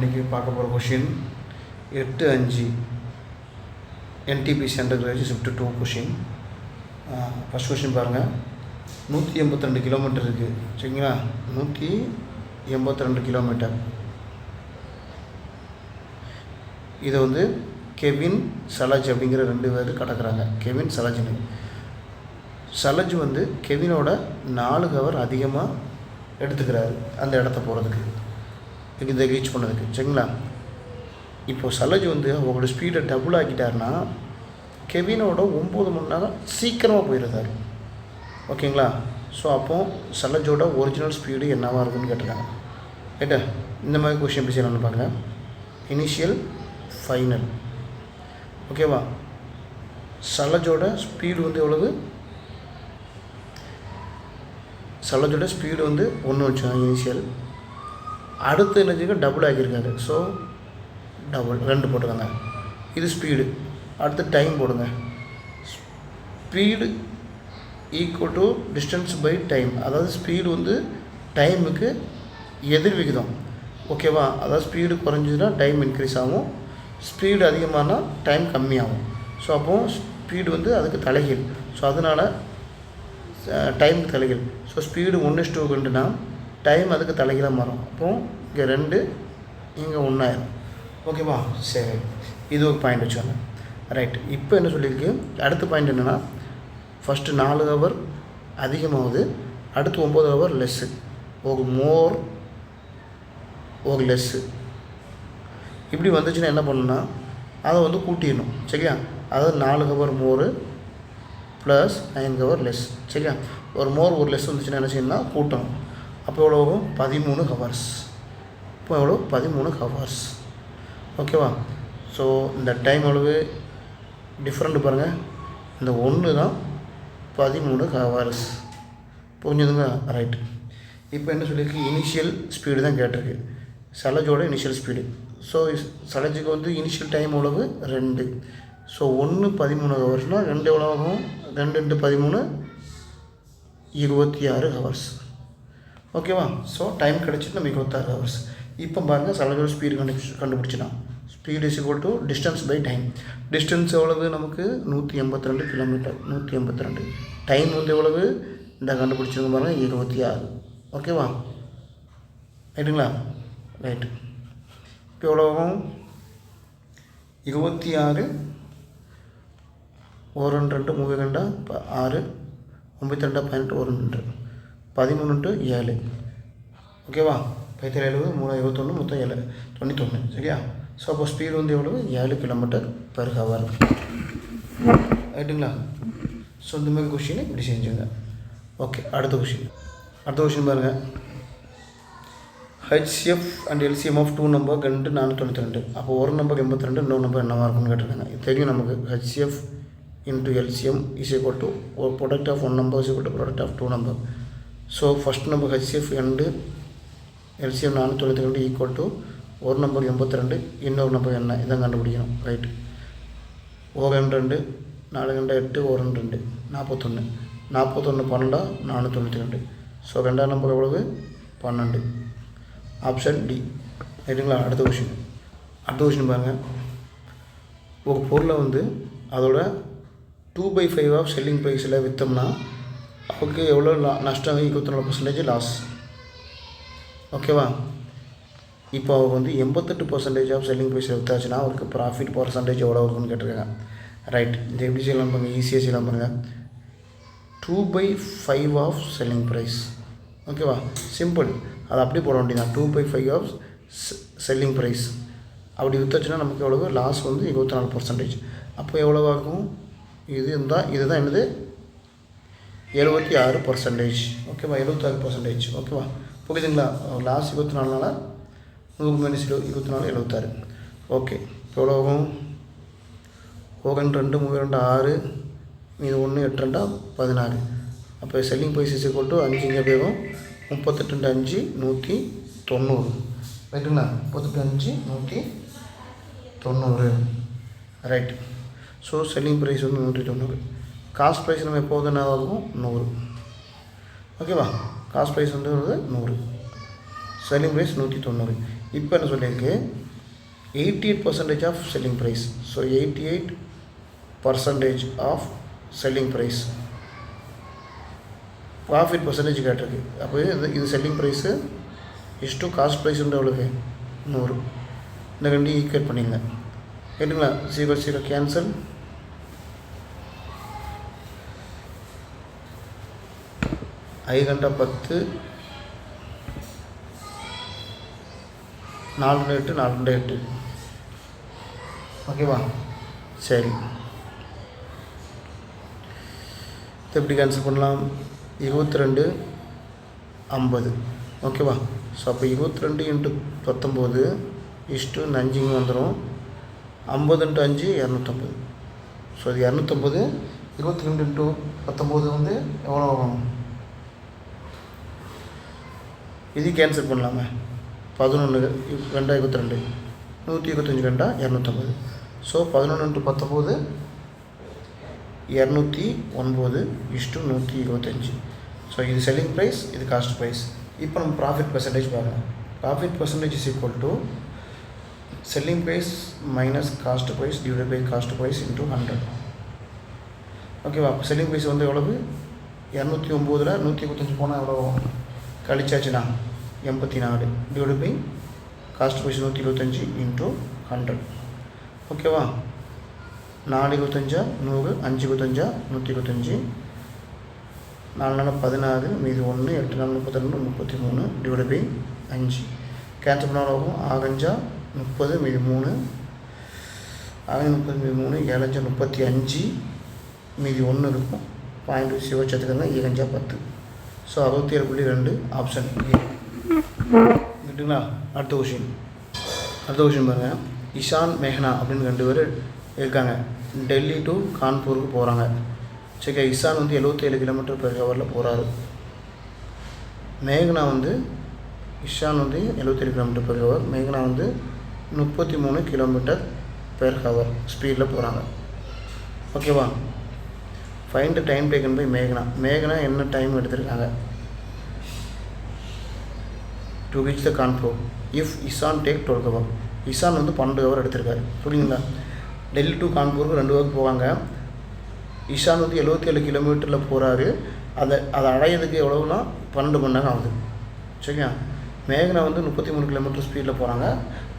இன்றைக்கி பார்க்க போகிற question 8-5 NTPC undergrad shift 2 question. First question பாருங்கள். 182 கிலோமீட்டர் இருக்குது சரிங்களா. 182 கிலோமீட்டர். இதை வந்து கெவின் சலஜ் அப்படிங்கிற 2 பேர் கடக்கிறாங்க. கெவின் சலஜ்னு. சலஜ் வந்து கெவினோட 4 ஹவர் அதிகமாக எடுத்துக்கிறாரு அந்த இடத்த போகிறதுக்கு, இதை ரீச் பண்ணதுக்கு சரிங்களா. இப்போது சலஜ் வந்து அவங்களோட ஸ்பீடை டபுள் ஆக்கிட்டாருன்னா கெவினோட 9 மணி நேரம் சீக்கிரமாக போயிடுறாரு ஓகேங்களா. ஸோ அப்போது சலஜோட ஒரிஜினல் ஸ்பீடு என்னவாக இருக்குன்னு கேட்டிருக்காங்க ரைட்டா. இந்த மாதிரி கொஷின் எப்படி செய்யலாம்னு பாருங்கள். இனிஷியல் ஃபைனல் ஓகேவா. சலஜோட ஸ்பீடு வந்து எவ்வளவு? சலஜோட ஸ்பீடு வந்து 1 வச்சாங்க இனிஷியல். அடுத்த எனர்ஜிக்கு டபுள் ஆகியிருக்காரு. ஸோ டபுள் 2 போட்டுக்கோங்க. இது ஸ்பீடு. அடுத்து டைம் போடுங்க. Speed equal to distance by time. அதாவது ஸ்பீடு வந்து டைமுக்கு எதிர் விகிதம் ஓகேவா. அதாவது ஸ்பீடு குறைஞ்சதுன்னா டைம் இன்க்ரீஸ் ஆகும், ஸ்பீடு அதிகமானால் டைம் கம்மியாகும். ஸோ அப்போது ஸ்பீடு வந்து அதுக்கு தலைகீழ். ஸோ அதனால் டைமுக்கு தலைகீழ். ஸோ ஸ்பீடு 1:2னா டைம் அதுக்கு தலைகீழாக மாறும். அப்போது இங்கே 2 இங்கே 1 ஆயிரும் ஓகேவா. சரி, இது ஒரு பாயிண்ட் வச்சுக்கோங்க ரைட். இப்போ என்ன சொல்லியிருக்கு, அடுத்த பாயிண்ட் என்னென்னா ஃபஸ்ட்டு 4 ஹவர் அதிகமாகுது, அடுத்து 9 ஹவர் லெஸ்ஸு. ஒரு மோர் ஒரு லெஸ்ஸு இப்படி வந்துச்சுன்னா என்ன பண்ணணும்னா அதை வந்து கூட்டிடணும் சரியா. அதாவது 4 ஹவர் மோரு ப்ளஸ் 9 ஹவர் லெஸ் சரியா. ஒரு மோர் ஒரு லெஸ் வந்துச்சுன்னா என்ன செய்யணும்னா கூட்டணும். அப்போ எவ்வளோ ஆகும்? 13 ஹவர்ஸ். இப்போ எவ்வளோ? 13 ஹவர்ஸ் ஓகேவா. ஸோ இந்த டைம் எவ்வளவு டிஃப்ரெண்ட் பாருங்கள். இந்த 1 தான் 13 ஹவர்ஸ். புரிஞ்சுதுங்க ரைட். இப்போ என்ன சொல்லியிருக்கு, இனிஷியல் ஸ்பீடு தான் கேட்டிருக்கு. சலஜோட இனிஷியல் ஸ்பீடு. ஸோ சலஜுக்கு வந்து இனிஷியல் டைம் எவ்வளவு? 2. ஸோ 1 13 ஹவர்ஸ்னால் 2 எவ்வளோ ஆகும்? 2 × 13 26 ஹவர்ஸ் ஓகேவா. ஸோ டைம் கிடச்சிட்டு நம்ம 26 ஹவர்ஸ். இப்போ பாருங்கள் சலஜோட ஸ்பீடு கண்டுபிடிச்சிடலாம். Speed is equal to distance by time. Distance எவ்வளவு நமக்கு? 182 கிலோமீட்டர். 182. டைம் வந்து எவ்வளவு? இந்த கண்டுபிடிச்சிருங்க பாருங்கள் 26 ஓகேவா. ரைட்டுங்களா ரைட்டு. இப்போ எவ்வளோ ஆகும்? 26 1 2 3 2 6 9 2 18 1 2 13 × 7 ஓகேவா. 17 7 3 21 மொத்தம் 7 91 சரியா. ஸோ அப்போ ஸ்பீடு வந்து எவ்வளவு? 7 km/h ரைட்டுங்களா. ஸோ இந்த மாதிரி கொஷின் இப்படி செஞ்சுங்க ஓகே. அடுத்த கொஷின் பாருங்கள். HCF and LCM of 2 number 2 492. அப்போ ஒரு நம்பர் 82, இன்னொரு நம்பர் என்னவாக இருக்குன்னு கேட்டிருக்காங்க. இது தெரியும் நமக்கு. HCF into LCM is equal to product of 1 number is equal to product of 2 number. So first number HCF and LCM 492 equal to ஒரு நம்பர் 82, இன்னொரு நம்பர் என்ன, இதான் கண்டுபிடிக்கணும் ரைட்டு. 1 2 4 2 8 1 2 41 41 12 492. ஸோ 2ஆம் நம்பர் எவ்வளவு? 12. ஆப்ஷன் டி ரைட்டுங்களா. அடுத்த கொஷின் பாருங்கள். ஒரு பொருளை வந்து அதோட 2/5 ஆஃப் செல்லிங் ப்ரைஸில் விற்றோம்னா அவருக்கு எவ்வளோ நஷ்டம்? 24% லாஸ் ஓகேவா. இப்போ அவர் வந்து 88% ஆஃப் செல்லிங் ப்ரைஸில் விற்றாச்சுன்னா அவருக்கு ப்ராஃபிட் பர்சன்டேஜ் எவ்வளோ இருக்குன்னு கேட்டிருக்காங்க ரைட். இது எப்படி செய்யலாம் பாருங்கள், ஈஸியாக செய்யலாம் பாருங்கள். 2/5 ஆஃப் செல்லிங் ப்ரைஸ் ஓகேவா. சிம்பிள், அது அப்படி போட வேண்டியதான். 2/5 ஆஃப் செல்லிங் ப்ரைஸ் அப்படி விற்றாச்சுன்னா நமக்கு எவ்வளவு? லாஸ் வந்து 24%. அப்போ எவ்வளோ ஆகும்? இதுதான் என்னது? 76% ஓகேவா. 76% ஓகேவா. புரியுதுங்களா. Loss 24 100 - 24 76 okay. எவ்வளோ ஆகும்? 1 2 3 2 6 மீது 1 8 2 16. அப்போ selling price is equal to 5 இங்கே போகும் 38 5 190 ரைட்டுங்களா. 38 5 190 ரைட். ஸோ செல்லிங் ப்ரைஸ் வந்து 190. காஸ்ட் ப்ரைஸ் நம்ம எப்போது என்ன ஆகும்? 100 ஓகேவா. காஸ்ட் ப்ரைஸ் வந்து 100, செல்லிங் ப்ரைஸ் 190. இப்போ என்ன சொல்லியிருக்கு 88% off selling price. So 88% off selling price. Profit percentage கேட்டிருக்கு. அப்போ இது selling price is to cost price எவ்வளவு 100. இந்த ரெண்டையும் ஈக்குவேட் பண்ணிங்க கேட்டுங்களா. 0 கேன்சல். ஐ கண்டா 10, 4 8 4 8. ஓகேவா? சரி, எப்படி கேன்சல் பண்ணலாம்? 22 50. ஓகேவா? ஸோ அப்போ 22 × 19 இஷ்டு 5 இங்கே வந்துடும். 50 × 5 250. ஸோ அது 250. 22 × 19 வந்து எவ்வளோ ஆகும்? இது கேன்சல் பண்ணலாமே. 11 2 22 125 2 250. So 11 × 19 209 is to 125. ஸோ இது செல்லிங் ப்ரைஸ், இது காஸ்ட் ப்ரைஸ். இப்போ நம்ம ப்ராஃபிட் பர்சன்டேஜ் பார்க்கலாம். Profit percentage is equal to selling price minus cost price divide by cost price into 100. ஓகேவா? அப்போ செல்லிங் ப்ரைஸ் வந்து எவ்வளவு? 209ல் 125 போனால் எவ்வளோ கழிச்சாச்சுன்னா 84 divide by cost price 125 into 100. ஓகேவா? 4 25 100, 5 25 125, 4 4 16, மீது 1, 8 4 32 33 டிவைட் பை 5. கேன்சல் பண்ணாலும் 6 5 30, மீது 3, 6 30 மீது 3, 7 5 35, மீதி 1 இருக்கும். பாயிண்ட் சிவச்சத்துக்குங்க 7 5 10. So 67.2 option A. கேட்டுங்களா? அடுத்த கொஷின் பாருங்கள். இஷான் மேஹ்னா அப்படின்னு 2 பேர் இருக்காங்க. டெல்லி டு கான்பூருக்கு போகிறாங்க. சரிக்கா? இஷான் வந்து 77 km/h போகிறாரு. மேகனா வந்து இஷான் வந்து 77 km/h, மேகனா வந்து 33 km/h ஸ்பீடில் போகிறாங்க. ஓகேவா? ஃபைண்ட் டைம் டேக்கன் பை மேகனா என்ன டைம் எடுத்திருக்காங்க to reach the Kanpur if Ishan take 12 hours. Ishan வந்து 12 hours எடுத்திருக்காரு. புரியுங்களா? டெல்லி டு கான்பூருக்கு 2 hours போவாங்க. இஷான் வந்து 77 km போகிறாரு. அதை அடையிறதுக்கு எவ்வளோனா 12 மணி நேரம் ஆகுது. சரிங்களா? மேகனா வந்து 33 km ஸ்பீடில் போகிறாங்க.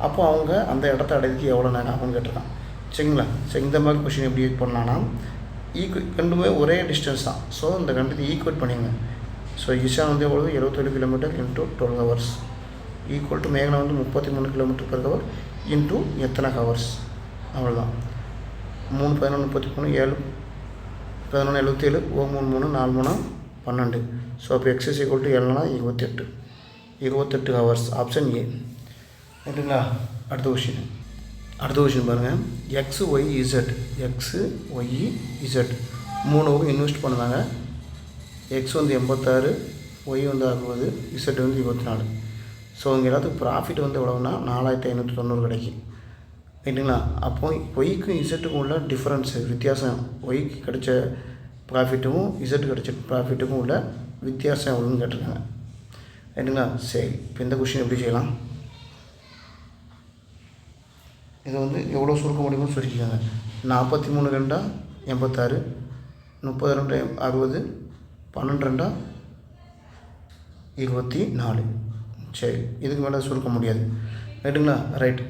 அப்போ அவங்க அந்த இடத்த அடையிறதுக்கு எவ்வளோ நேரம் ஆகும்னு கேட்டிருக்கான். சரிங்களா? சரி, இந்த மாதிரி கொஷின் எப்படி பண்ணலான்னா ரெண்டுமே ஒரே டிஸ்டன்ஸ் தான். ஸோ இந்த ரெண்டுத்தை ஈக்குவேட் பண்ணிங்க. ஸோ இஷான் வந்து எவ்வளோ 77 km into 12 hours equal to மேகனா வந்து 33 km/h இன்ட்டு எத்தனை ஹவர்ஸ்? அவ்வளோதான். 3 11 33 7 11 77 3 3 4 3 12. ஸோ அப்போ X is equal to 28 hours. Option A. ரைட்டுங்களா? அடுத்த கொஷின் பாருங்கள். எக்ஸ் ஒய் இசட் 3 இன்வெஸ்ட் பண்ணுறாங்க. எக்ஸ் வந்து 86, ஒய் வந்து 60, இசட் வந்து 24. ஸோ இங்கே எல்லாத்துக்கும் ப்ராஃபிட் வந்து எவ்வளோன்னா 4590 கிடைக்கும். ரைட்டுங்களா? அப்போ ஒய்க்கும் இசட்டுக்கும் உள்ள டிஃப்ரென்ஸு வித்தியாசம், ஒய்க்கு கிடைச்ச ப்ராஃபிட்டுக்கும் இசட்டு கிடைச்ச ப்ராஃபிட்டுக்கும் உள்ள வித்தியாசம் எவ்வளோன்னு கேட்டிருக்காங்க. ரைட்டுங்களா? சரி, இப்போ இந்த கொஷின் எப்படி செய்யலாம்? இதை வந்து எவ்வளோ சுருக்க முடியுமோ சுருக்கிக்காங்க. 43 2 86, 30 2 60, 12 2 24. சரி, இதுக்கு மேலே சுருக்க முடியாது. ரைட்டுங்களா? ரைட்.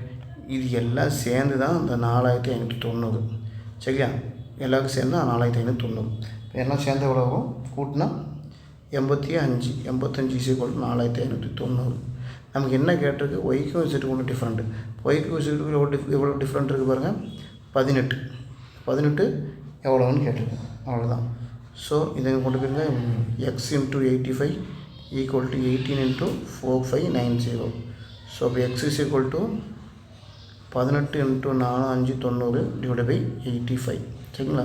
இது எல்லாம் சேர்ந்து தான் அந்த 4590. சரியா? எல்லாருக்கும் சேர்ந்து 4590. இப்போ எல்லாம் சேர்ந்து எவ்வளோ ஆகும்? கூட்டினா 85 = 4590. நமக்கு என்ன கேட்டிருக்கு? ஒய்க்கும் இசட்டுக்கும் ஒன்று டிஃப்ரெண்ட்டு. ஒய்க்கும் இசட்டுக்கும் எவ்வளோ டிஃப்ரெண்ட் இருக்குது பாருங்கள். 18 எவ்வளோன்னு கேட்டிருக்கு. அவ்வளோதான். ஸோ இதை கொண்டு போயிருங்க. X into 85 equal to 18 × 4590. So இப்போ X is equal to 18 × 4 5 90 divide by 85. சரிங்களா?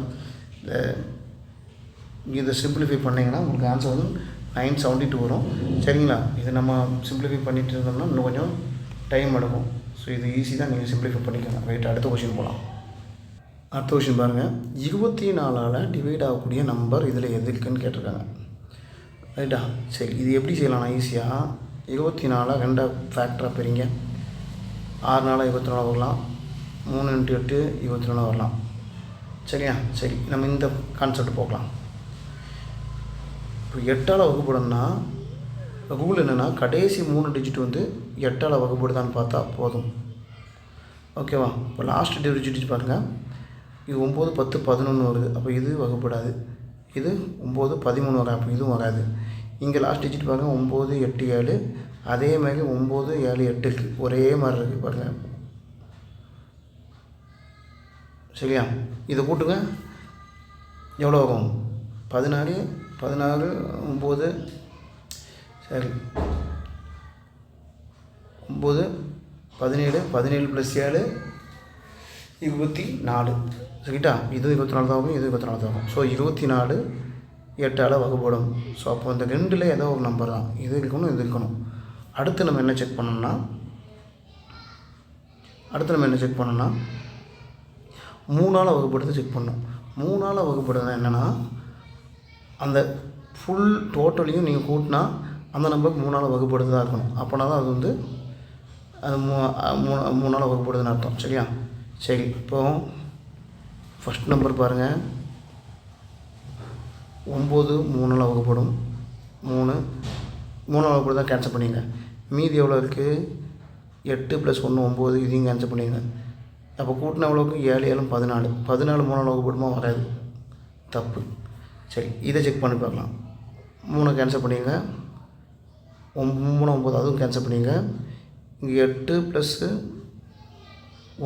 இதை சிம்பிளிஃபை பண்ணிங்கன்னா உங்களுக்கு ஆன்சர் வந்து 972 வரும். சரிங்களா? இதை நம்ம சிம்பிளிஃபை பண்ணிட்டு இருந்தோம்னா இன்னும் கொஞ்சம் டைம் எடுக்கும். ஸோ இது ஈஸி தான், நீங்கள் சிம்பிளிஃபை பண்ணிக்கோங்க. ரைட், அடுத்த கொஷின் போகலாம். அடுத்த கொஷின் பாருங்கள். 24ஆல் டிவைட் ஆகக்கூடிய நம்பர் இதில் எது இருக்குன்னு கேட்டிருக்காங்க. ரைட்டா? சரி, இது எப்படி செய்யலாம்னா ஈஸியாக 24 2 ஃபேக்டராக பிரிங்க. 6 நாளாக 24 வரலாம், 3 × 8 24 வரலாம். சரியா? சரி, நம்ம இந்த கான்செப்ட் போகலாம். இப்போ 8ஆல் வகுப்படணும்னா ரூல் என்னென்னா கடைசி 3 டிஜிட் வந்து 8ஆல் வகுப்படுதான்னு பார்த்தா போதும். ஓகேவா? இப்போ லாஸ்ட் டிஜிட் பாருங்கள், இது 9, 10, 11 வருது. அப்போ இது வகுப்படாது. இது 9, 13 வராது. அப்போ இதுவும் வராது. இங்கே லாஸ்ட் டிஜிட் பாருங்கள், 9, 8, 7. அதே மாதிரி 9, 7, 8 இருக்குது. ஒரே மாதிரி இருக்குது பாருங்கள். சரியா? இதை கூட்டுங்க, எவ்வளோ ஆகும்? 14, 9, சரி 9, 17, 17 + 7 24. சரிட்டா? இது 24 தான் ஆகும், இது 24 தான் ஆகும். ஸோ 24 8ஆல் வகுப்படும். ஸோ அப்போ இந்த 2ல் ஏதோ ஒரு நம்பர் தான், இது இருக்கணும், இது இருக்கணும். அடுத்து நம்ம என்ன செக் பண்ணோம்னா 3ஆல் வகுப்படுறது செக் பண்ணணும். 3ஆல் வகுப்படுறது என்னென்னா அந்த ஃபுல் டோட்டலையும் நீங்கள் கூட்டினா அந்த நம்பருக்கு 3ஆல் வகுப்படுது தான் இருக்கணும். அப்போனா தான் அது வந்து அது 3ஆல் வகுப்படுதுன்னு அர்த்தம். சரியா? சரி, இப்போது ஃபஸ்ட் நம்பர் பாருங்கள், 9 3ஆல் வகுப்படும். 3ஆல் வகுப்படும் தான் கேன்சல் பண்ணிங்க. மீதி எவ்வளோ இருக்குது? 8 + 1 9. இதையும் கேன்சல் பண்ணிங்க. அப்போ கூட்டினா எவ்வளோக்கு? 7 7 14. 14 3ஆல் வகுப்படுமா? வராது, தப்பு. சரி, இதை செக் பண்ணி பார்க்கலாம். 3 கேன்சல் பண்ணிங்க. 3 9, அதுவும் கேன்சல் பண்ணிங்க. இங்கே 8 +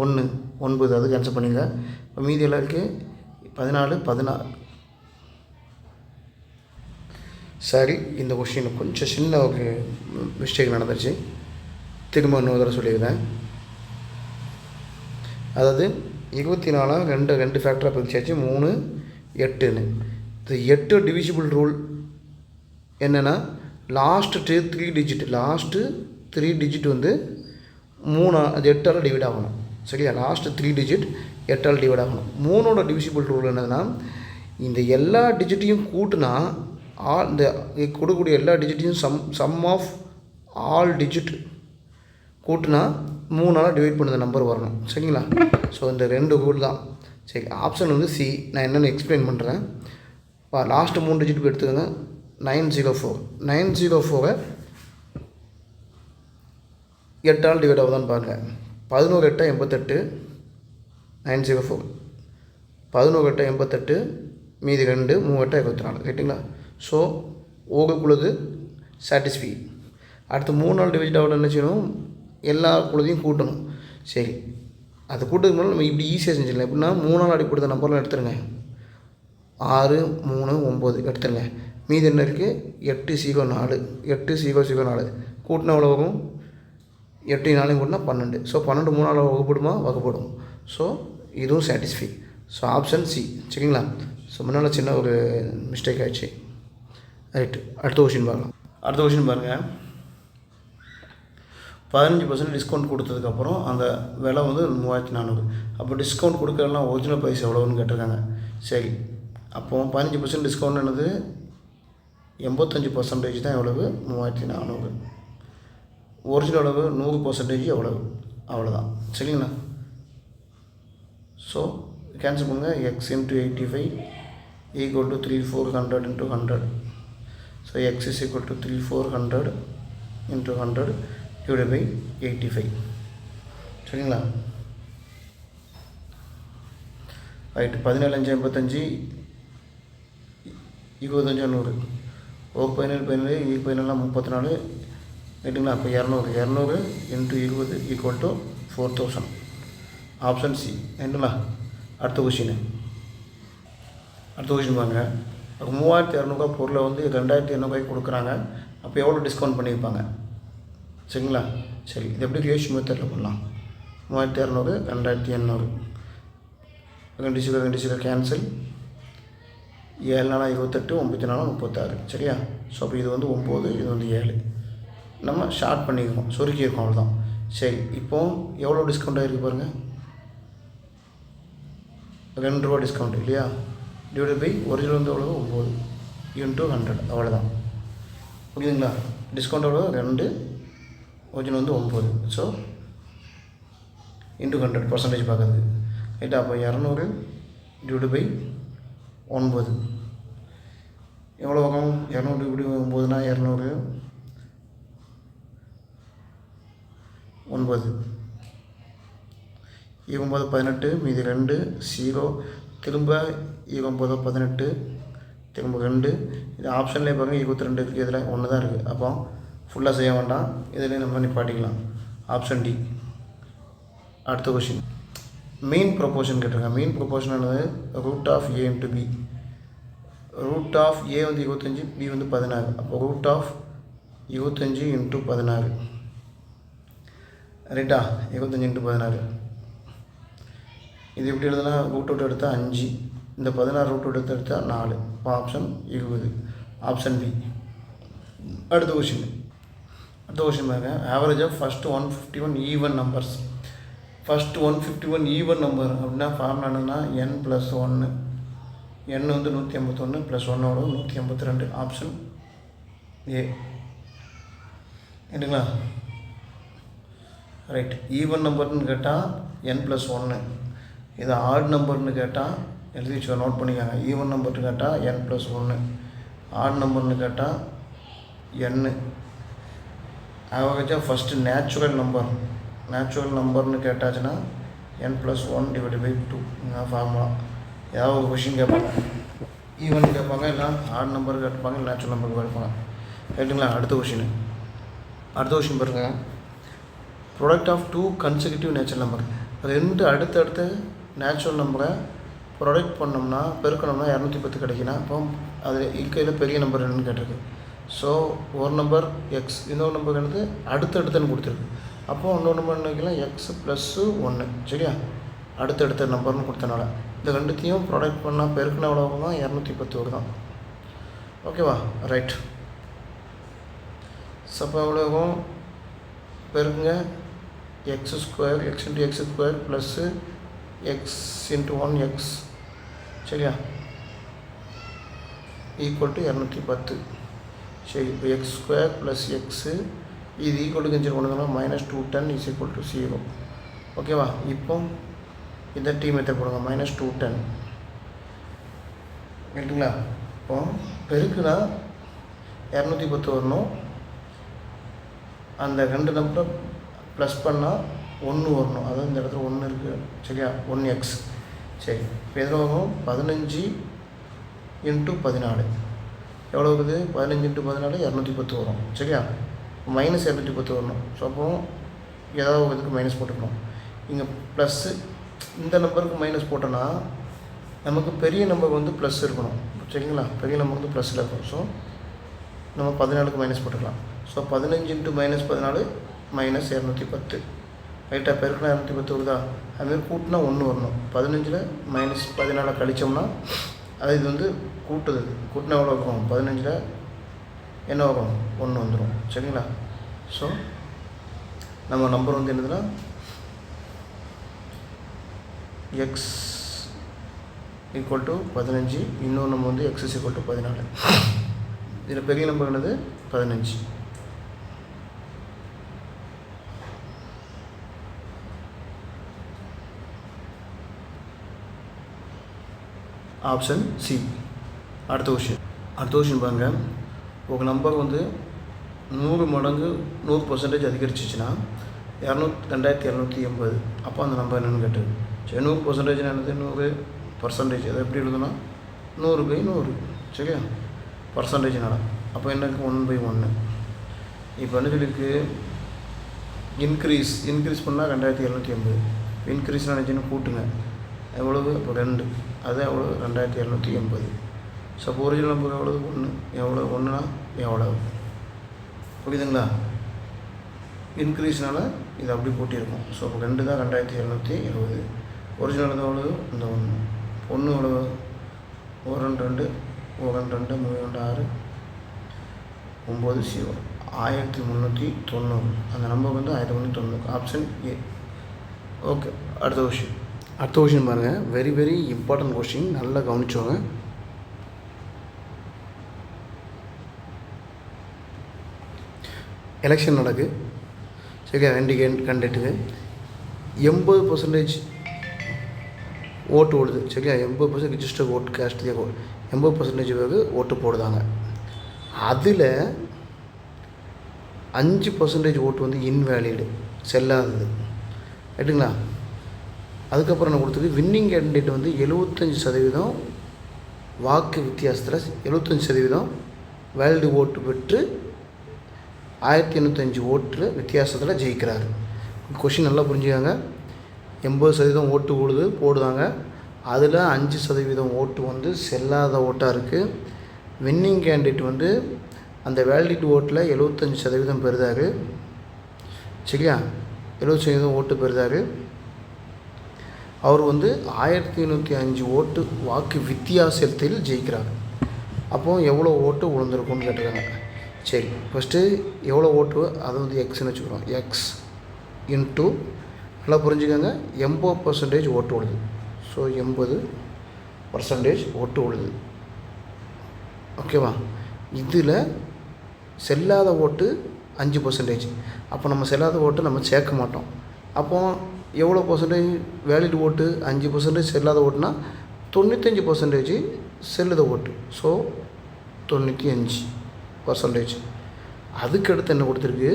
1 9, அது கேன்சல் பண்ணிங்க. இப்போ மீதி எல்லாம் இருக்குது 14 16. சரி, இந்த கொஷின் கொஞ்சம் சின்ன ஒரு மிஸ்டேக் நடந்துருச்சு. திரும்ப இன்னொரு தடவை சொல்லியிருந்தேன். அதாவது 24 2 ஃபேக்டராக பிரிச்சாச்சு, 3 8ன்னு. இது 8 டிவிசிபிள் ரூல் என்னென்னா லாஸ்ட்டு 3 டிஜிட் வந்து 8ஆல் டிவைட் ஆகணும். சரியா? லாஸ்ட்டு 3 டிஜிட் 8ஆல் டிவைட் ஆகணும். 3ஓட டிவிசிபிள் ரூல் என்னதுன்னா இந்த எல்லா டிஜிட்டையும் கூட்டினா இந்த கொடுக்கக்கூடிய எல்லா டிஜிட்டையும் சம் ஆஃப் ஆல் டிஜிட் கூட்டினா 3ஆல் டிவைட் பண்ணுற நம்பர் வரணும். சரிங்களா? ஸோ இந்த 2 ரூல் தான். சரி, ஆப்ஷன் வந்து சி. நான் என்னென்னு எக்ஸ்பிளைன் பண்ணுறேன். லாஸ்ட்டு 3 டிஜிட் எடுத்துக்கோங்க. 904. 904 8ஆல் டிவைட் ஆகுதான்னு பாருங்கள். 11 8 88. 904 11 8 88, மீதி 2 3 8 24. ரைட்டுங்களா? ஸோ ஓகுக்குள்ளது சாட்டிஸ்ஃபை. அடுத்து 3ஆல் டிவைட் ஆகணும். என்ன செய்யணும்? எல்லா குழுதையும் கூட்டணும். சரி, அது கூட்டதுக்கு முன்னாடி நம்ம இப்படி ஈஸியாக செஞ்சிடலாம். எப்படின்னா 3ஆல் அடிப்படுத்த நம்பர்லாம் எடுத்துருங்க. 6 3 9 எடுத்துருங்க. மீதி என்ன இருக்குது? 8 0 4. 8 0 0 4 கூட்டினா எவ்வளோ வரும்? 8 4 கூட்டினா 12. ஸோ 12 3ஆல் வகுப்படுமா? வகுப்படும். ஸோ இதுவும் சாட்டிஸ்ஃபை. So option C. சரிங்களா? ஸோ முன்னால் சின்ன ஒரு மிஸ்டேக் ஆகிடுச்சு. ரைட்டு, அடுத்த கொஷின் பார்க்கலாம். அடுத்த கொஷின் பாருங்கள். 15% டிஸ்கவுண்ட் கொடுத்ததுக்கப்புறம் அந்த விலை வந்து 3400. அப்போ டிஸ்கவுண்ட் கொடுக்கறதுலாம் ஒரிஜினல் ப்ரைஸ் எவ்வளோன்னு கேட்டிருக்காங்க. சரி, அப்போது 15% டிஸ்கவுண்ட் என்னது? 85% தான் எவ்வளவு? 3400. ஒரிஜினல் அளவு 100% எவ்வளவு? அவ்வளோதான். சரிங்களா? ஸோ கேன்சல் பண்ணுங்கள். x × 85 = 3400 × 100. So x = 3400 × 100 / 85. சரிங்களா? ரைட்டு. 17 5 85, 25 100. 17 17 17 34. ரைட்டுங்களா? அப்போ 200 200 × 20 = 4000. Option C. ரைட்டுங்களா? அடுத்த கொஷின் பாருங்க. 3200 பொருளை வந்து 2800 கொடுக்குறாங்க. அப்போ எவ்வளோ டிஸ்கவுண்ட் பண்ணியிருப்பாங்க? சரிங்களா? சரி, இது எப்படி ரேஷியோ மெத்தடில் பண்ணலாம்? 3200 2800 2 0 கேன்சல். 7 4 28, 9 4 36. சரியா? ஸோ அப்போ இது வந்து 9, இது வந்து 7. நம்ம ஷார்ட் பண்ணியிருக்கோம், சுருக்கியிருக்கோம், அவ்வளோதான். சரி, இப்போது எவ்வளோ டிஸ்கவுண்ட் ஆகிருக்கு பாருங்கள். 2 ரூபா டிஸ்கவுண்ட் இல்லையா? டிவைட் பை ஒரிஜினல் வந்து எவ்வளோ? 9 × 100. அவ்வளோதான். ஓகேங்களா? டிஸ்கவுண்ட் எவ்வளோ? 2, ஒரிஜினல் வந்து 9. ஸோ இன்ட்டு 100 பர்சன்டேஜ் பார்க்குறது ரைட்டா. அப்போ 200 டிவைடு பை 9 எவ்வளோ வரும்? 200 டிவைடு 9னா 200 9 29 18 மீதி 2 0 திரும்ப 29 18 திரும்ப 2 இது ஆப்ஷன்லேயே பாருங்கள் 22 இருக்குது, இதில் 1 தான் இருக்குது. அப்போ ஃபுல்லாக செய்ய வேண்டாம், இதில் நம்ம நிப்பாட்டிக்கலாம். Option D. அடுத்த கொஷின் மீன் ப்ரொபோர்ஷன் கேட்டிருக்காங்க. மீன் ப்ரொபோர்ஷன் ஆனது root of A into B. Root of A வந்து 25, பி வந்து 16. அப்போ ரூட் ஆஃப் 25 இன்ட்டு 16 ரைட்டா. 25 இன்ட்டு 16 இது எப்படி எழுதுனா ரூட் அவுட் எடுத்தால் 5, இந்த 16 ரூட் அவுட் எடுத்தால் 4. இப்போ ஆப்ஷன் 20 ஆப்ஷன் பி. அடுத்த கொஷின் பாருங்க. Average of first 151 even numbers. First 151 even number அப்படின்னா ஃபார்முலா என்னன்னா n+1. n வந்து 151 + 1 182. ஆப்ஷன் ஏ சரிங்களா. ரைட். ஈவன் நம்பர்னு கேட்டால் n+1. இது ஆட் நம்பர்னு கேட்டால் எழுதி வச்சு நோட் பண்ணிக்காங்க. ஈவன் நம்பர்னு கேட்டால் n+1, ஆட் நம்பர்னு கேட்டால் n. ஆவரேஜாக ஃபஸ்ட்டு நேச்சுரல் நம்பர்னு கேட்டாச்சுன்னா n+1 டிவைடு பை 2 ஃபார்முலா. ஏதாவது ஒரு கொஷின் கேட்பாங்க, ஈவன் கேட்பாங்க, இல்லை ஆட் நம்பர் கேட்பாங்க, இல்லை நேச்சுரல் நம்பர் கேட்பாங்க ரைட்டுங்களா. அடுத்த கொஷின் பாருங்கள். Product of 2 consecutive natural number. 2 அடுத்தடுத்த நேச்சுரல் நம்பரை ப்ராடக்ட் பண்ணோம்னா பெருக்கணும்னா 210 கிடைக்குன்னா அப்போ அது இருக்கையில் பெரிய நம்பர் என்னன்னு கேட்டிருக்கு. ஸோ ஒரு நம்பர் எக்ஸ், இன்னொரு நம்பர் வந்து அடுத்தடுத்துன்னு கொடுத்துருக்கு. அப்போது இன்னொரு நம்பர் நினைக்கலாம் x+1 சரியா. அடுத்தடுத்த நம்பர்னு கொடுத்தனால இந்த ரெண்டுத்தையும் ப்ராடக்ட் பண்ணால் பெருக்கின எவ்வளோ தான் 210 தான். ஓகேவா. ரைட். சப்போ எவ்வளோ பெருக்குங்க x² x × x² plus x × 1x சரியா ஈக்குவல் டு 210. சரி. இப்போ x² ப்ளஸ் எக்ஸு இது ஈக்குவல் டு கன்சிடர் பண்ணுங்கன்னா -210 இஸ் ஈக்குவல் டு 0. ஓகேவா. இப்போ இந்த டி மெத்தட் போடுங்க -210 ரைட்டுங்களா. இப்போ பெருக்குனா 210 வரணும், அந்த 2 நம்பரை ப்ளஸ் பண்ணால் 1 வரணும், அதாவது இந்த இடத்துல 1 இருக்குது சரியா. 1x சரி. இப்போ எதில் வரும் 15 × 14 எவ்வளோ இருக்குது? 15 × 14 210 வரும் சரியா. -210 வரணும். ஸோ அப்போ ஏதாவது ஒரு இதுக்கு மைனஸ் போட்டுக்கணும். இங்கே ப்ளஸ்ஸு இந்த நம்பருக்கு மைனஸ் போட்டோன்னா நமக்கு பெரிய நம்பர் வந்து ப்ளஸ் இருக்கணும் சரிங்களா. பெரிய நம்பர் வந்து ப்ளஸில் இருக்கும். ஸோ நம்ம 14க்கு மைனஸ் போட்டுக்கலாம். ஸோ 15 × -14 -210 ரைட்டாக. பெருக்குனா 210 வருதா. அதுமாதிரி கூட்டினா 1 வரணும். 15ல் -14 கழித்தோம்னா அது இது வந்து கூட்டுது. கூட்டினா எவ்வளோ இருக்கும்? 15ல் என்ன வரும்? 1 வந்துடும் சரிங்களா. ஸோ நம்ம நம்பர் வந்து என்னதுன்னா x ஈக்குவல் டு 15, இன்னொரு நம்ம வந்து x ஈக்குவல் டு 14. இதில் பெரிய நம்பர் என்னது? 15. Option C. அடுத்த கொஷின் பாருங்க. ஒரு நம்பர் வந்து 100 மடங்கு 100% அதிகரிச்சிச்சுன்னா 2280. அப்போ அந்த நம்பர் என்னென்னு கேட்டது. சரி. 100% என்னது? 100%. அதை எப்படி எழுதுனா 100/100 சரியா. பர்சன்டேஜ்னால அப்போ என்னக்கு 1/1. இப்போ என்ன சொல்லியிருக்கு? இன்க்ரீஸ் பண்ணால் 2280. இன்க்ரீஸ் நினச்சின்னு கூட்டுங்க எவ்வளவு? இப்போ 2, அது எவ்வளோ? 2280. ஸோ அப்போ ஒரிஜினல் நம்பர் எவ்வளவு? 1. எவ்வளோ? 1னா எவ்வளோ? புரியுதுங்களா. இன்க்ரீஸ்னால இது அப்படி கூட்டியிருக்கும். ஸோ இப்போ 2 தான் 2270. ஒரிஜினல் தான் எவ்வளவு? இந்த 1. 1 எவ்வளவு? 1 2 1 2 3 2 6 9 0 1390. அந்த நம்பர் வந்து 1390. Option A. ஓகே. அடுத்த கொஷின் பாருங்கள். வெரி வெரி இம்பார்ட்டன்ட் கொஷின், நல்லா கவனிச்சோங்க. எலெக்ஷன் நடக்கு சரியா. 2 கேண்டிடேட்டுக்கு 80% ஓட்டு ஓடுது. சரியா? 80% ரிஜிஸ்டர் ஓட்டு கேஸ்ட் 80% பேருக்கு ஓட்டு போடுதாங்க. அதில் 5% ஓட்டு வந்து இன்வேலிடு, செல்லாதது. ரைட்டுங்களா? அதுக்கப்புறம் என்ன கொடுத்துருக்கு, வின்னிங் கேண்டிடேட் வந்து 75% வாக்கு வித்தியாசத்தில் 75% வேலிடு ஓட்டு பெற்று 1805 ஓட்டு வித்தியாசத்தில் ஜெயிக்கிறாரு. கொஷின் நல்லா புரிஞ்சுக்காங்க. 80% ஓட்டு போடுதாங்க. அதில் 5% ஓட்டு வந்து செல்லாத ஓட்டாக இருக்குது. வின்னிங் கேண்டிடேட் வந்து அந்த வேலிடிட்டி ஓட்டில் 75% பெறுதார். சரியா? 75% ஓட்டு பெறுதார். அவர் வந்து 1805 ஓட்டு வாக்கு வித்தியாசத்தில் ஜெயிக்கிறார். அப்போது எவ்வளோ ஓட்டு விழுந்திருக்கும்னு கேட்டிருக்காங்க. சரி, ஃபஸ்ட்டு எவ்வளோ ஓட்டு, அது வந்து எக்ஸ்ன்னு வச்சுக்கிறோம். எக்ஸ் இன்ட்டு, நல்லா புரிஞ்சுக்கோங்க, 80% ஓட்டு விழுது. ஸோ 80% ஓட்டு விழுது. ஓகேவா? இதில் செல்லாத ஓட்டு 5%. அப்போ நம்ம செல்லாத ஓட்டு நம்ம சேர்க்க மாட்டோம். அப்போது எவ்வளோ பர்சன்டேஜ் வேலிட் ஓட்டு? 5% செல்லாத ஓட்டுனா 95% செல்லுத ஓட்டு. ஸோ 95%. அதுக்கடுத்து என்ன கொடுத்துருக்கு,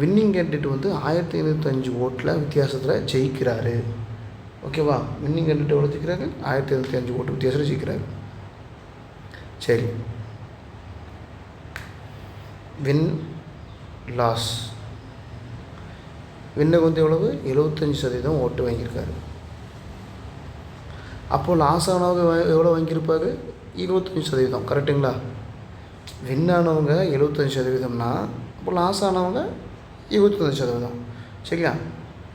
வின்னிங் கேண்டிடேட் வந்து 1805 ஓட்டில் வித்தியாசத்தில் ஜெயிக்கிறாரு. ஓகேவா? வின்னிங் கேண்டிடேட் எவ்வளோ ஜெயிக்கிறாரு? 1805 ஓட்டு வித்தியாசத்தில் ஜெயிக்கிறாரு. சரி, வின் லாஸ். வின்னுக்கு வந்து எவ்வளவு? 75% ஓட்டு வாங்கியிருக்காரு. அப்போது லாஸ் ஆனவங்க எவ்வளோ வாங்கியிருப்பார்? 25%. கரெக்டுங்களா? வின் ஆனவங்க 75%னா அப்போ லாஸ் ஆனவங்க 25%. சரியா?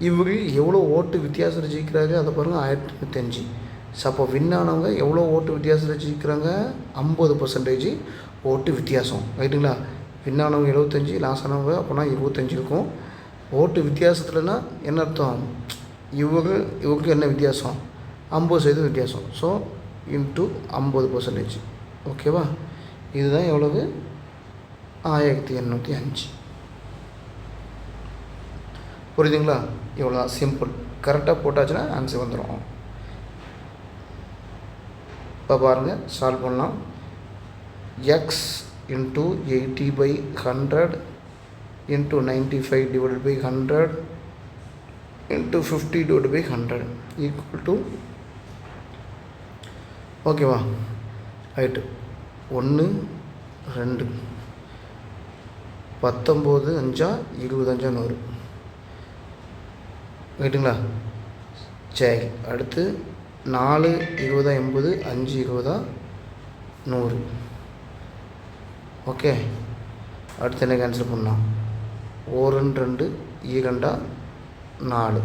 இவங்க எவ்வளோ ஓட்டு வித்தியாசத்தில் ஜெயிக்கிறாங்க அதை பாருங்கள், 1805. ஸோ அப்போ வின் ஆனவங்க எவ்வளோ ஓட்டு வித்தியாசத்தில் ஜெயிக்கிறாங்க? 50% ஓட்டு வித்தியாசம். ரைட்டுங்களா? வின் ஆனவங்க 75, லாஸ் ஆனவங்க அப்போனா 25 இருக்கும். ஓட்டு வித்தியாசத்துலனா என்ன அர்த்தம்? இவங்களுக்கு என்ன வித்தியாசம்? 50% வித்தியாசம். So into 50%. ஓகேவா? இதுதான் எவ்வளவு? 1805. புரியுதுங்களா? இவ்வளோ தான், சிம்பிள். கரெக்டாக போட்டாச்சுன்னா ஆன்சர் வந்துடும். இப்போ பாருங்கள், சால்வ் பண்ணலாம். X into 80/100 into 95/100 into 50/100 equal to, ஓகேவா? ரைட்டு. 1 2 19 5 25 100. ரைட்டுங்களா? சரி, அடுத்து 4 20 80 5 20 100. ஓகே, அடுத்து என்ன கேன்சல் பண்ணலாம்? 1 2 2 4,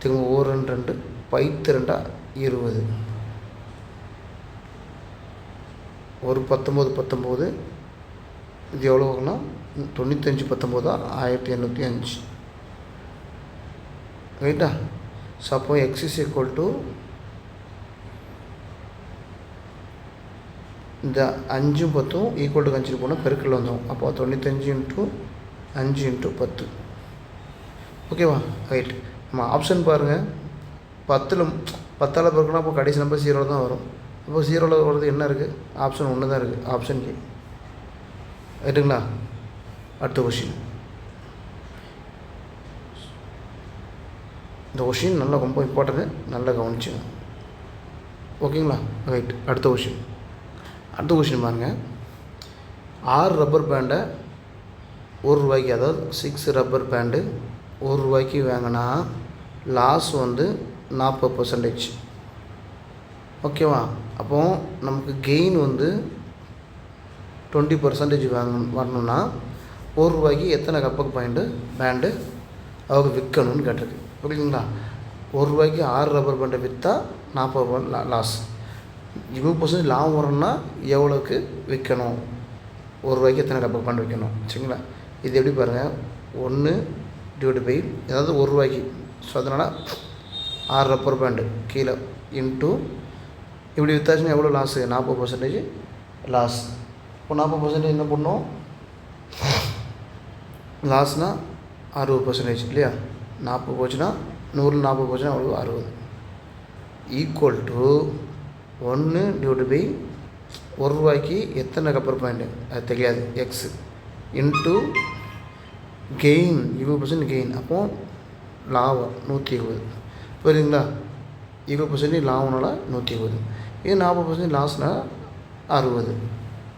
திரும்ப 1 2 2 20, ஒரு 19 19, இது எவ்வளோ ஆகுனா 95 19 1805. ரைட்டா? ஸோ அப்போ எக்ஸ் இஸ் ஈக்குவல் டு இந்த 5 10 ஈக்குவல் டு கன்சிடர் போனால் பெருக்கல் வந்துடும். அப்போ 95 × 5 × 10. ஓகேவா? ரைட். நம்ம ஆப்ஷன் பாருங்கள், 10ஆல் பெருக்கணும். அப்போ கடைசி நம்பர் 0 தான் வரும். அப்போ 0 வருது என்ன இருக்குது? ஆப்ஷன் 1 தான் இருக்குது, ஆப்ஷன் ஏ. ரைட்டுங்களா? அடுத்த கொஷின். இந்த கொஷின் நல்லா ரொம்ப இம்பார்ட்டன்ட்டு, நல்லா கவனிச்சுங்க. ஓகேங்களா? ரைட். அடுத்த கொஷின் பாருங்கள். 6 ரப்பர் பேண்டை ₹1, அதாவது 6 ரப்பர் பேண்டு ₹1 வாங்கினா லாஸ் வந்து 40%. ஓகேவா? அப்போது நமக்கு கெயின் வந்து 20% வரணும்னா ₹1 எத்தனை ரப்பர் பேண்டு அவங்க விற்கணும்னு கேட்டிருக்கு. புரியுதுங்களா? ₹1 6 ரப்பர் பேண்டை விற்றா 40% லாஸ். 20% லாபம் வரணும்னா எவ்வளோக்கு விற்கணும்? ₹1 எத்தனை ரப்பர் பேண்ட் விற்கணும்? சரிங்களா? இது எப்படி பாருங்கள், 1 / அதாவது ₹1. ஸோ அதனால் 6 ரப்பர் பேண்டு கீழே இன்ட்டு இப்படி விற்றாச்சுன்னா எவ்வளோ லாஸு? 40% லாஸ். இப்போ 40% என்ன பண்ணோம்? லாஸ்னால் 60% இல்லையா? 40 போச்சுன்னா 100 40 போச்சுன்னா எவ்வளோ 60 ஈக்குவல் டு 1 டிவைட் பை ₹1 எத்தனை கப்பர் பாயிண்ட்டு அது தெரியாது எக்ஸ் இன்ட்டு கெயின் 20% கெயின். அப்போது லாபம் 120 புரியுதுங்களா? 20% லாபம்னால 120, இது 40% லாஸ்னால் 60.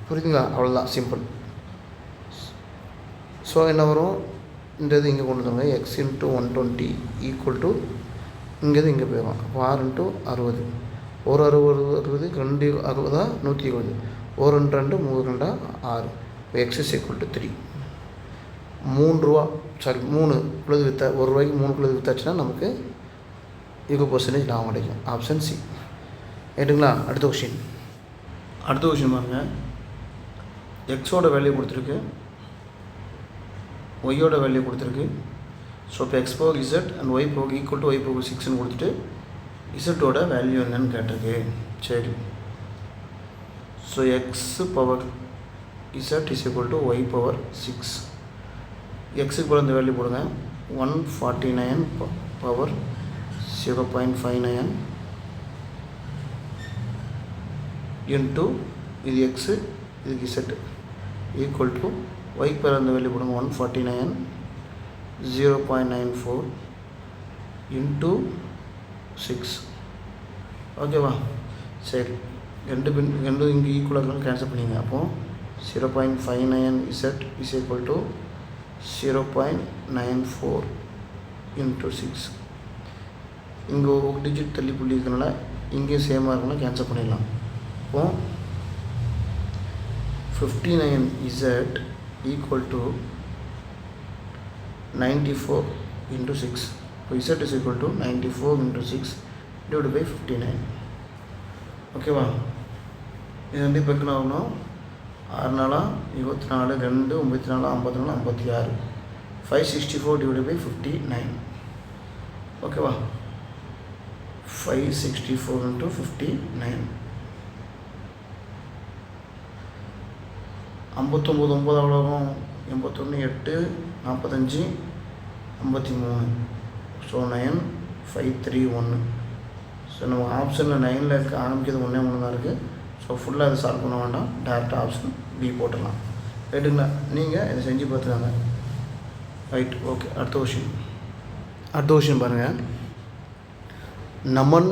புரியுதுங்களா? அவ்வளோதான், சிம்பிள். ஸோ என்ன வரும், இந்த இது இங்கே கொண்டு வந்துருங்க, எக்ஸ் இன்ட்டு 120 ஈக்குவல் டு இங்கேருந்து இங்கே போயிடும். அப்போ 6 இன்ட்டு 60, ஒரு 60 2 60 120, ஒரு 2 2 3 6. இப்போ எக்ஸ் இஸ் ஈக்குவல் டு 3. ₹3 குழுது விற்றா ₹1 3 குழுது விற்றாச்சுன்னா நமக்கு 20% லாபம் கிடைக்கும். Option C. ரைட்டுங்களா? அடுத்த கொஷின் பாருங்கள். எக்ஸோட வேல்யூ கொடுத்துருக்கு, ஒய்யோட வேல்யூ கொடுத்துருக்கு. ஸோ இப்போ X power Z and Y power equal to Y power 6ன்னு கொடுத்துட்டு இசட்டோட வேல்யூ என்னன்னு கேட்டிருக்கு. சரி, so X power Z is equal to Y power 6. எக்ஸுக்கு போகிற இந்த வேல்யூ போடுங்க, 149 பவர் 0.59 இன்ட்டு இது எக்ஸு இதுக்கு இசட்டு ஈக்குவல் டு ஒய்க்கு போகிற இந்த வேல்யூ போடுங்க, 149 0.94 இன்ட்டு 6. ஓகேவா? சரி, ரெண்டு இங்கே ஈக்குவலாக கேன்சல் பண்ணிங்க. அப்போது 0.59 Z is equal to 0.94 into 6. இங்கே ஒரு டிஜிட் தள்ளி புள்ளி இருக்கிறனால இங்கே சேமாக இருக்கனால கேன்சல் பண்ணிடலாம். இப்போது 59 இசட் ஈக்குவல் டு 94 இன்ட்டு 6. இப்போ Z is equal to 94 into 6 divide by 59. ஓகேவா? இது ரெண்டு பெருக்கணும் ஆகணும். 6 4 24 2 94 54 56 564 டிவைட் பை 59. ஓகேவா? 564 இன்ட்டு 59. 59 9 எவ்வளோ வரும்? 81 8 45 53. ஸோ 9 5 3 1. ஸோ நம்ம ஆப்ஷனில் 9ல் இருக்க ஆரம்பிக்கிறது 1 1 தான் இருக்குது. ஸோ ஃபுல்லாக இதை சால்வ் பண்ண வேண்டாம், டேரெக்டாக ஆப்ஷன் பி போட்டுடலாம். ரைட்டுங்களா? நீங்கள் இதை செஞ்சு பார்த்துக்காங்க. Right, okay. அடுத்த கொஷின் பாருங்கள். நமன்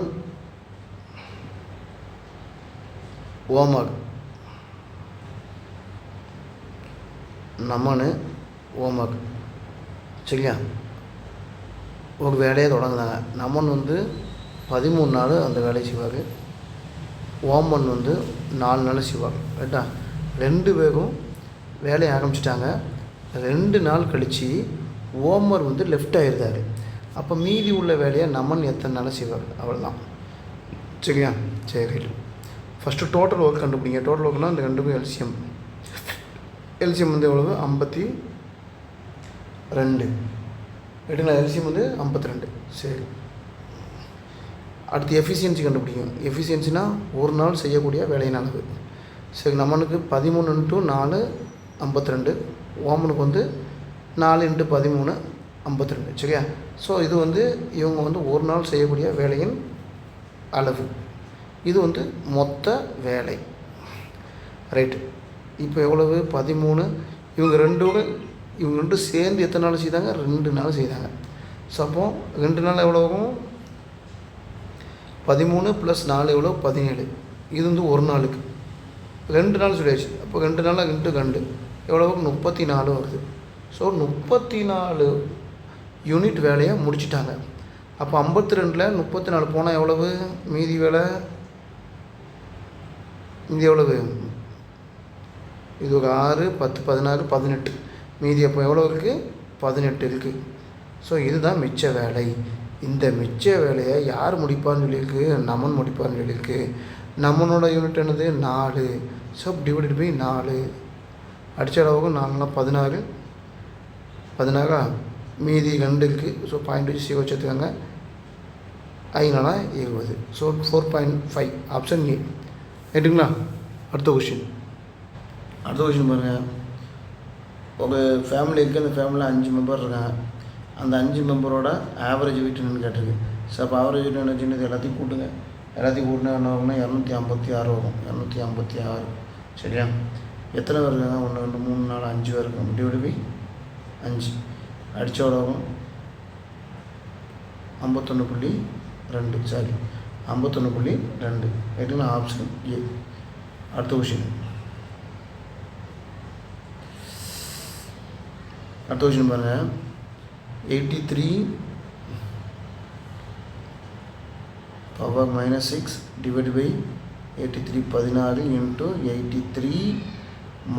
ஓமர் சரியா ஒரு வேலையை தொடங்குனாங்க. நமன் 13 நாள் அந்த வேலையை செய்வார், ஓமன் 4 நாள் செய்வாங்க. ரைட்டா? 2 பேரும் வேலையை ஆரம்பிச்சிட்டாங்க. 2 நாள் கழித்து ஓமர் லெஃப்ட் ஆகிருந்தார். அப்போ மீதி உள்ள வேலையை நமன் எத்தனை நாள் செய்வார்? அவ்வளோதான். சரியா? சரி, ரைட்டு. ஃபஸ்ட்டு டோட்டல் ஒர்க் கண்டுபிடிங்க. டோட்டல் ஒர்க்னால் இந்த 2க்கும் எல்சிஎம் எவ்வளவு? 52. ரைட்டுங்களா? எல்சிஎம் 52. சரி, அடுத்து எஃபிஷியன்சி கண்டுபிடிக்கும். எஃபிஷியன்சினா ஒரு நாள் செய்யக்கூடிய வேலையின் அளவு. சரி, நமனுக்கு 13 இன்ட்டு 4 52, ஓமனுக்கு 4 இன்ட்டு 13 52. சரியா? ஸோ இது இவங்க ஒரு நாள் செய்யக்கூடிய வேலையின் அளவு. இது மொத்த வேலை. ரைட்டு. இப்போ எவ்வளவு? 13. இவங்க ரெண்டு சேர்ந்து எத்தனை நாள் செய்தாங்க? 2 நாள் செய்தாங்க. ஸோ அப்போ 2 நாள் எவ்வளோ ஆகும்? 13 + 4 எவ்வளோ? 17. இது ஒரு நாளுக்கு 2 நாள் சொல்லியாச்சு. அப்போ 2 நாள் இன்ட்டு 2 எவ்வளோ? 34 வருது. ஸோ 34 யூனிட் வேலையை முடிச்சிட்டாங்க. அப்போ 52ல் 34 போனால் எவ்வளவு? மீதி வேலை இது எவ்வளவு? இது ஒரு 6 10 16 18. மீதி அப்போ எவ்வளோ இருக்குது? 18 இருக்குது. ஸோ இதுதான் மிச்ச வேலை. இந்த மிச்ச வேலையை யார் முடிப்பான்னு சொல்லியிருக்கு? நமன் முடிப்பான்னு சொல்லியிருக்கு. நமனோட யூனிட் என்னது? 4. ஸோ டிவைடட் பை 4 அடித்த அளவுக்கு 4 16 16 மீதி 2 இருக்குது. ஸோ பாயிண்ட் வச்சு சி வச்சுருக்காங்க. 5 20. So 4.5 option A. ரைட்டுங்களா? அடுத்த கொஷின் பாருங்கள். ஒரு ஃபேமிலி இருக்குது. அந்த ஃபேமிலியில் 5 மெம்பர் இருக்காங்க. அந்த 5 மெம்பரோட ஆவரேஜ் வெயிட் என்னன்னு கேட்டிருக்கு. ஸோ அப்போ ஆவரேஜ் வெயிட் என்ன இது எல்லாத்தையும் கூட்டுங்க. எல்லாத்தையும் கூட்டினா என்ன ஆகும்னா 256 வரும். 256 சரியா? எத்தனை பேர் இருக்காங்க? 1 2 3 4 5 பேர் இருக்காங்க. டிவைட் பை 5 அடித்த எவ்வளோ வரும்? 51.2 சாரி 51.2 ரைட்டுங்களா? Option A. அடுத்த கொஷின் பாருங்கள். 83 power minus 6 divided by 83 16 into 83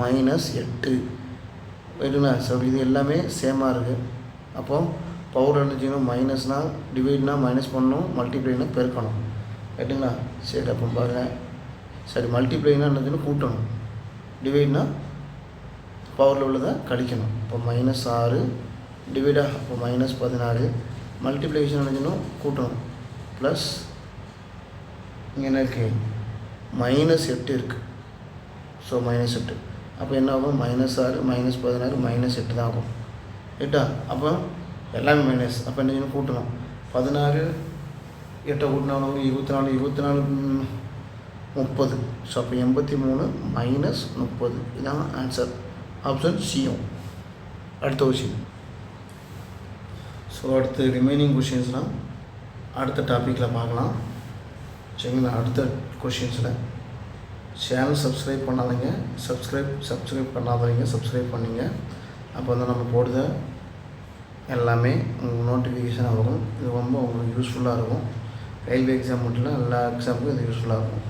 minus 8 ரைட்டுங்களா? ஸோ இது எல்லாமே சேமாக இருக்குது. அப்போது பவர் என்ன செய்யணும்? மைனஸ்னால் டிவைட்னால் மைனஸ் பண்ணணும், மல்டிப்ளைனா பெருக்கணும் ரைட்டுங்களா? சரி அப்போ பாருங்கள். சரி மல்டிப்ளைனா என்ன செய்யணும்? கூட்டணும். டிவைட்னா பவரில் உள்ளதை கழிக்கணும். இப்போ -6 டிவைடா அப்போ -14 மல்டிப்ளிகேஷன் என்ன செய்யணும்? கூட்டணும். ப்ளஸ் இங்கே என்ன இருக்குது? -8 இருக்குது. ஸோ -8 அப்போ என்ன ஆகும்? -6 -16 -8 தான் ஆகும் ரைட்டா? அப்போ எல்லாமே மைனஸ். அப்போ என்ன செய்யணும்? கூட்டணும். 16 8 கூட்டினாலும் 24 24 30. ஸோ அப்போ 83 - 30 இதுதான் ஆன்சர். ஆப்ஷன் சியும். அடுத்த கொஷின். ஸோ அடுத்து ரிமைனிங் கொஷின்ஸ்லாம் அடுத்த டாப்பிக்கில் பார்க்கலாம் சரிங்களா? அடுத்த கொஷின்ஸில் சேனல் சப்ஸ்கிரைப் பண்ணாதீங்க, சப்ஸ்கிரைப் பண்ணாதவங்க சப்ஸ்கிரைப் பண்ணிங்க. அப்போ வந்து நம்ம போடுற எல்லாமே உங்களுக்கு நோட்டிஃபிகேஷன் ஆகும். இது ரொம்ப உங்களுக்கு யூஸ்ஃபுல்லாக இருக்கும். ரயில்வே எக்ஸாம் மட்டும் இல்லை, எல்லா எக்ஸாமுக்கும் இது யூஸ்ஃபுல்லாக இருக்கும்.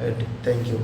Right, thank you.